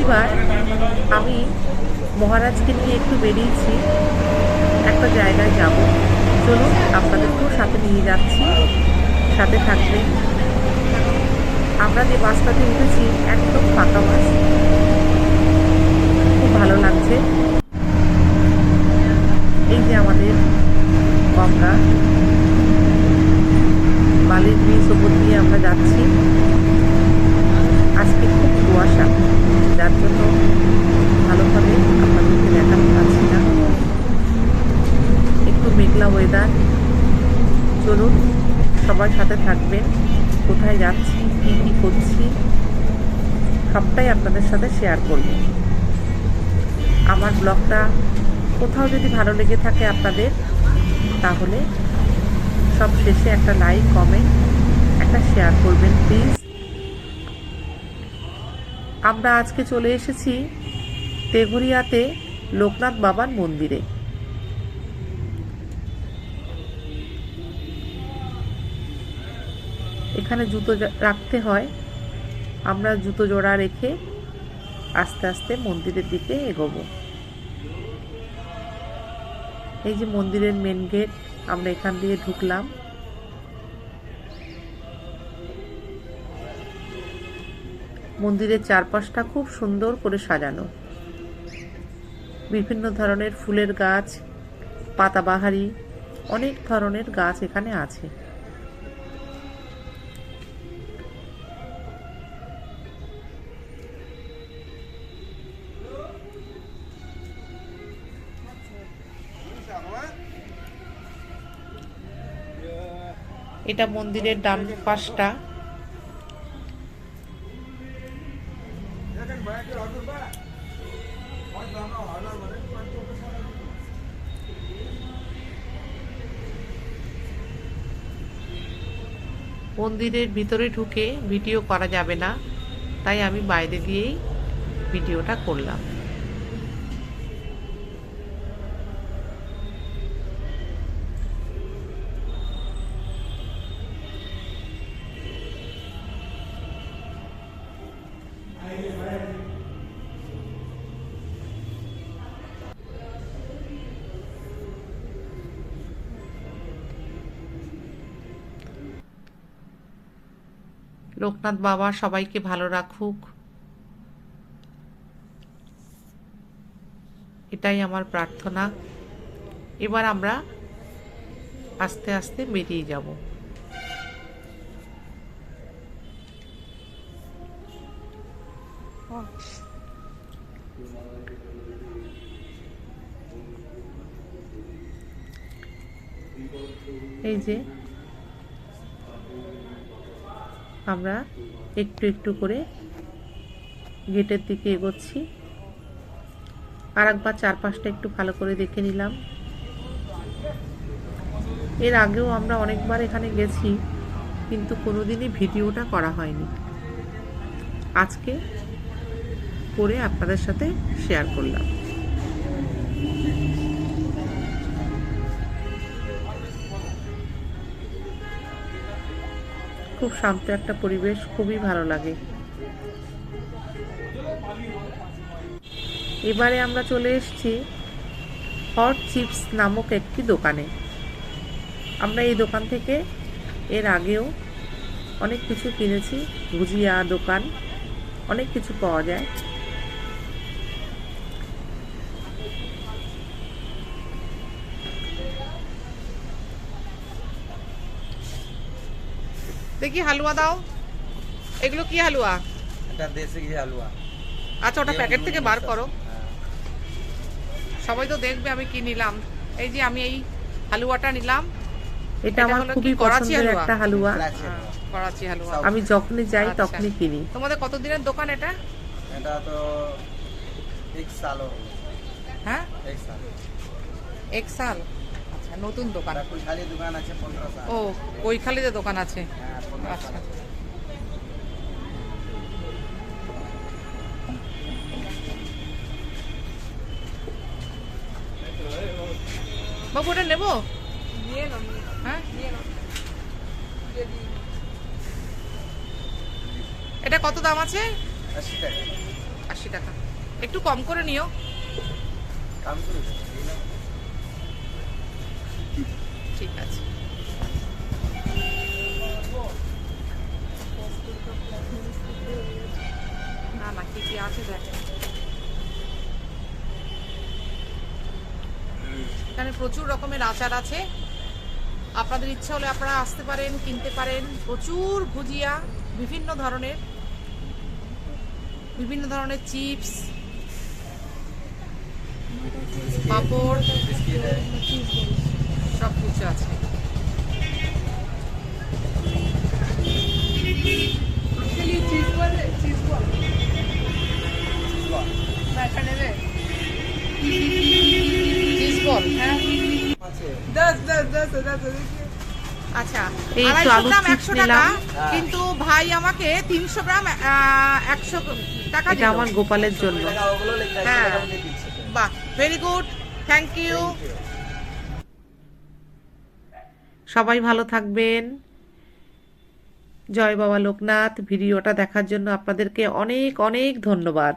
এইবার আমি মহারাজকে নিয়ে একটু বেরিয়েছি, একটা জায়গায় যাব। চলুন আপনাদেরকেও সাথে নিয়ে যাচ্ছি, সাথে থাকবে। আমরা যে বাসটাতে উঠেছি একদম ফাঁকা বাস, খুব ভালো লাগছে। এই যে আমাদের গঙ্গা, বালির ব্রিজ ওপর দিয়ে আমরা যাচ্ছি। আজকে খুব কুয়াশা, যার জন্য ভালোভাবে আপনাদেরকে দেখাতে পারছি না, একটু মেঘলা ওয়েদার। চলুন সবার সাথে থাকবেন, কোথায় যাচ্ছি, কী কী করছি সবটাই আপনাদের সাথে শেয়ার করব। আমার ব্লগটা কোথাও যদি ভালো লেগে থাকে আপনাদের, তাহলে সব শেষে একটা লাইক, কমেন্ট, একটা শেয়ার করবেন প্লিজ। আমরা আজকে চলে এসেছি তেঘরিয়াতে লোকনাথ বাবার মন্দিরে। এখানে জুতো রাখতে হয়, আমরা জুতো জোড়া রেখে আস্তে আস্তে মন্দিরের দিকে এগোবো। এই যে মন্দিরের মেন গেট, আমরা এখান দিয়ে ঢুকলাম। মন্দিরের চারপাশটা খুব সুন্দর করে সাজানো, বিভিন্ন ধরনের ফুলের গাছ, পাতাবাহারি অনেক ধরনের গাছ এখানে আছে। এটা মন্দিরের ডান পাশটা। মন্দিরের ভিতরে ঢুকে ভিডিও করা যাবে না, তাই আমি বাইরে দিয়েই ভিডিওটা করলাম। লোকনাথ বাবা সবাইকে ভালো রাখুক, এটাই আমার প্রার্থনা। এবার আমরা আস্তে আস্তে বেরিয়ে যাব। এই যে আমরা একটু একটু করে গেটের দিকে এগোচ্ছি। আর একবার চারপাশটা একটু ভালো করে দেখে নিলাম। এর আগেও আমরা অনেকবার এখানে গেছি, কিন্তু কোনোদিনই ভিডিওটা করা হয়নি। আজকে করে আপনাদের সাথে শেয়ার করলাম। খুব শান্ত একটা পরিবেশ, খুবই ভালো লাগে। এবারে আমরা চলে এসেছি হট চিপস নামক একটি দোকানে। আমরা এই দোকান থেকে এর আগেও অনেক কিছু কিনেছি, ভুজিয়া দোকান, অনেক কিছু পাওয়া যায়। দেখি হালুয়া দাও। এগুলো কি হালুয়া? এটা দেশি ঘি হালুয়া। আচ্ছা, ওটা প্যাকেট থেকে বার করো, সবাই তো দেখবে আমি কি নিলাম। এই যে আমি এই হালুয়াটা নিলাম। এটা আমার খুবই পছন্দের একটা হালুয়া, করাচি হালুয়া। আমি যখনই যাই তখনই কিনি। তোমাদের কত দিনের দোকান এটা? এটা তো এক সাল হলো। হ্যাঁ, এক সাল। আচ্ছা, নতুন দোকান। কৈখালি দোকান আছে 15 সাল। ও, কৈখালিতে দোকান আছে। হ্যাঁ, 15 সাল। বাবু ওটা নেবো? হ্যাঁ, এটা কত দাম আছে? 80 টাকা। 80 টাকা। একটু কম করে নিও। কাম করে দাও। ঠিক আছে। না না, কি কি আছে দেখ। এখানে প্রচুর রকমের আচার আছে, আপনাদের ইচ্ছা হলে আপনারা আসতে পারেন, কিনতে পারেন। প্রচুর ভুজিয়া, বিভিন্ন ধরনের চিপস, পাঁপড়, সব কিছু আছে। চিজ বল, হ্যাঁ আছে। আচ্ছা। এই একটু 250 আলুর গ্রাম চিপস 100 নিলাম। টাকা, কিন্তু ভাই আমাকে 300 গ্রাম 100 টাকা এটা দিল। আমার গোপালের জন্য। টাকা ওগুলো লেখা আছে, হ্যাঁ। টাকা দিয়ে দিচ্ছে। বাহ, ভেরি গুড, থ্যাংক ইউ। সবাই ভালো থাকবেন। জয় বাবা লোকনাথ। ভিডিওটা দেখার জন্য আপনাদেরকে অনেক অনেক ধন্যবাদ।